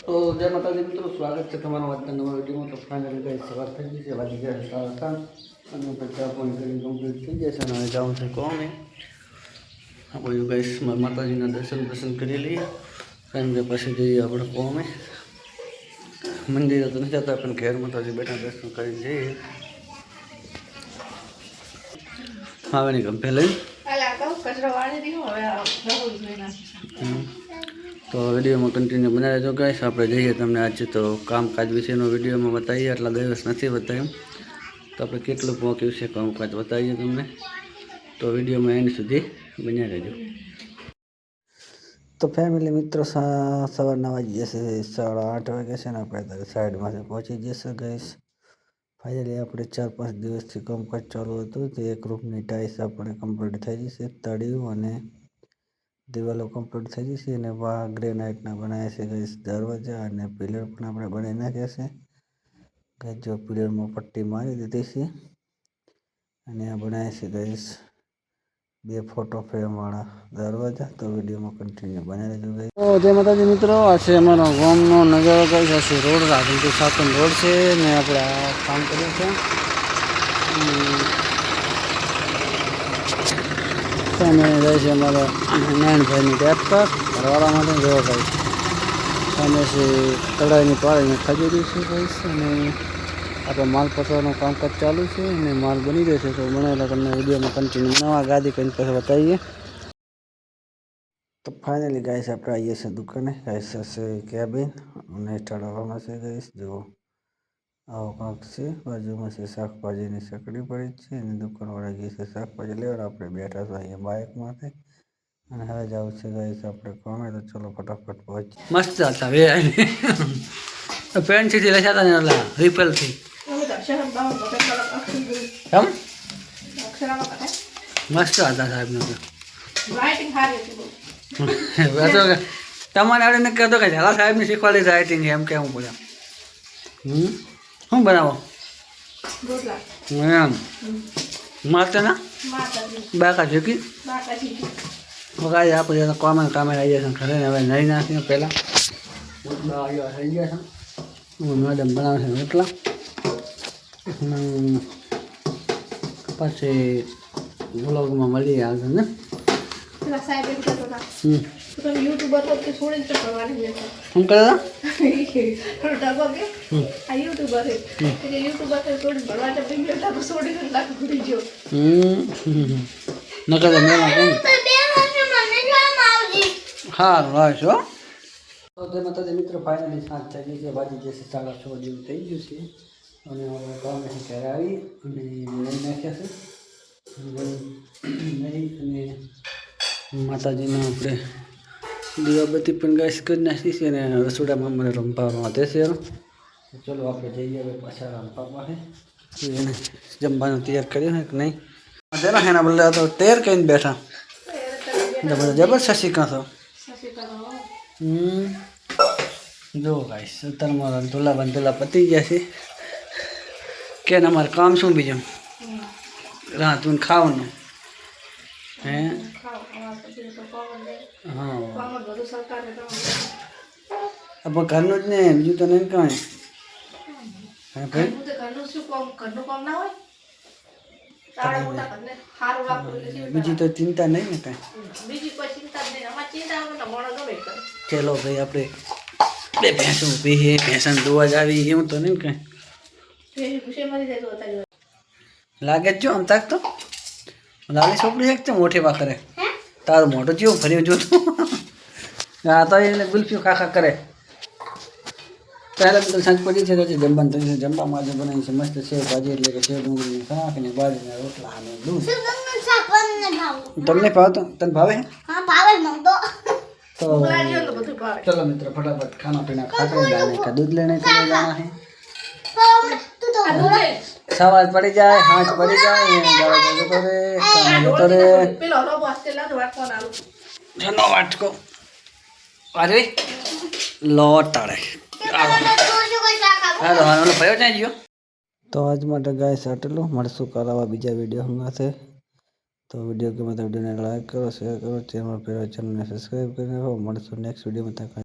તો જય માતાજી મિત્રો, સ્વાગત છે તમારા આજના નવા વિડીયોમાં. તો ફાઇનલી ગઈ સવાર થઈ ગઈ છે, વાગી ગયા 3:30 અને પછી ફોન કરી કમ્પ્લીટ થઈ જશે અને હવે જાઉં છે કોમે. આપણે ગઈશ માતાજીના દર્શન કરી લઈએ કારણ કે પછી જઈએ આપણે કોમે. મંદિરે તો નથી જતા પણ ઘેર માતાજી બેઠા દર્શન કરી જઈએ. આવે નહીં ગમે લઈ તો વિડીયોમાં કન્ટિન્યુ બનાવી રહેજો ગાઈસ. આપણે જઈએ તમને આજે તો કામકાજ વિશેનો વિડીયોમાં બતાવીએ. આટલા દિવસ નથી બતાવ્યું તો આપણે કેટલું પહોંચ્યું છે કામકાજ બતાવીએ તમને. તો વિડીયોમાં એન્ડ સુધી બન્યા રહેજો. તો ફેમિલી મિત્રો, સવારના વાગી જશે 8:30 વાગે છે ને આપણે સાઈડમાંથી પહોંચી જશે ગાઈસ. ફાઇનલી આપણે 4-5 દિવસથી કામકાજ ચાલુ હતું તે એક રૂમની ટાઇલ્સ આપણે કમ્પ્લીટ થઈ જશે. તળિયું અને દિવાલો કમ્પ્લીટ થઈ જશે અને ગ્રેનાઇટના બનાવ્યા છે ગાઈસ દરવાજા અને પિલર પણ આપણે બનાવી નાખ્યા છે ગાઈસ. જો પિલરમાં પટ્ટી મારી દીધી છે અને આ બનાવ્યા છે ગાઈસ 2 ફોટો ફ્રેમવાળા દરવાજા. તો વિડીયોમાં કન્ટિન્યુ બનાવી રહેજો ગાઈસ. તો જય માતાજી મિત્રો, આ છે અમારો ગામનો નજારો ગાઈસ. આ છે રોડ, રાજનપુર સાતન રોડ છે ને આપણે આ કામ કર્યું છે. અને જાય છે અમારા નારાયણભાઈની ટ્રેક્ટર ઘરવાળા માટે જોવા ભાઈ. અને છે તળાઈની પાળીને ખજૂરી છે ભાઈ. અને આપણે માલ પસવાનું કામકાજ ચાલુ છે અને માલ બની રહ્યો છે. તો બનાવેલા તમને વિડીયોમાં કન્ટિન્યુ બનાવવા ગાદી કરીને પછી બતાવીએ. તો ફાઇનલી ગાઈસ આપણે આવીએ છીએ દુકાને. ગાઈસ હશે કેબિન અને ચડાવવામાં છે ગાઈસ. જુઓ આવો કાંક છે. બાજુમાં છે શાકભાજીની સકડી પડી છે અને દુકાનવાળા ગઈ છે શાકભાજી લેવા. આપણે બેઠા હતા અહીંયા બાઇકમાંથી અને હવે જવું છે ગાઈસ આપણે કામે. તો ચલો ફટાફટ પહોંચી. મસ્ત હતા વે પેન્ટથી લખ્યા હતા ને ઓલા રિપલથી મસ્ત હતા સાહેબનો તો. તમારે આવડે ને કહેતો કે ઝાલા સાહેબને શીખવાડી રાઇટિંગ એમ કેવું પડે. શું બનાવો એમ માતાના બાકા ઝૂકી વગાડી આપણે કામે આવી જશે ઘરે. હવે નહીં નાખીને પહેલાં રોટલા થઈ ગયા છે. મેડમ બનાવે છે રોટલા. પછી વ્લોગમાં મળીએ આગળ ને. શું કરે નકર મેળા સારું આવશો. તો તેમાં તો મિત્રો ફાઇનલી 7 થઈ ગઈ છે, વાગી જશે 6:30 જેવું થઈ ગયું છે. અને હવે કામેથી ઘરે આવી અને લઈ નાખ્યા છે અને માતાજીનો આપણે દીવાબત્તી પણ ગાઈસ કરી નાખી છે અને રસોડામાં મને રંભાવા તે છે. ચલો આપણે જઈએ હવે પાછા રંભા પાસે. એને જમવાનું તૈયાર કર્યું કે નહીં તેના એના બદલે તો તૈયાર કરીને બેઠા જબરદસ્ત શીખા છો. જો ગાઈસ અત્યારમાં ધોલા પતી ગયા છે કે અમારે કામ શું બીજું રાતું ખાવાનું હે. હા આપણે ઘરનું જ ને બીજું તો નહીં કાંઈ. હા ભાઈ બીજી તો ચિંતા નહીં ને કાંઈ. ચલો ભાઈ આપણે 2 ભેંસો પીએ, ભેંસાને દોવા જ આવી એવું તો નહીં કાંઈ. લાગે જ જો આમ તાક તો લાલી છોકરી એક છે મોટી વાખરે. તારું મોઢું જેવું ભર્યું જોતું. હા તો એને ગુલ્ફીઓ ખાખા કરે. પહેલાં તો સાંજ પડી છે તો જમવાનું થઈ છે. જમવામાં આજે બનાવી છે મસ્ત સેવ ભાજી એટલે કે સેવ ડુંગળીની શાક અને બાજરીના રોટલા અને દૂધ. તમને ભાવતો? તને ભાવે? तो चलो मित्र फटाफट खाना पीना खाते हैं, जाने का दूध लेने के लिए जाना है. सवाज पड़ी जाए, हाथ पड़ी जाए, ठंडो वाटको अरे लोटाड़े भयो जाए जियो. तो आज માટે ગાઈસ આટલું. મળશું કરાવવા બીજા વિડીયો હંગાથે. તો વિડીયો ગમે તો વિડીયોને લાઈક કરો, શેર કરો, ચેનલ પર ચેનલને સબસ્ક્રાઈબ કરી નાખો. મળશું નેક્સ્ટ વિડીયોમાં.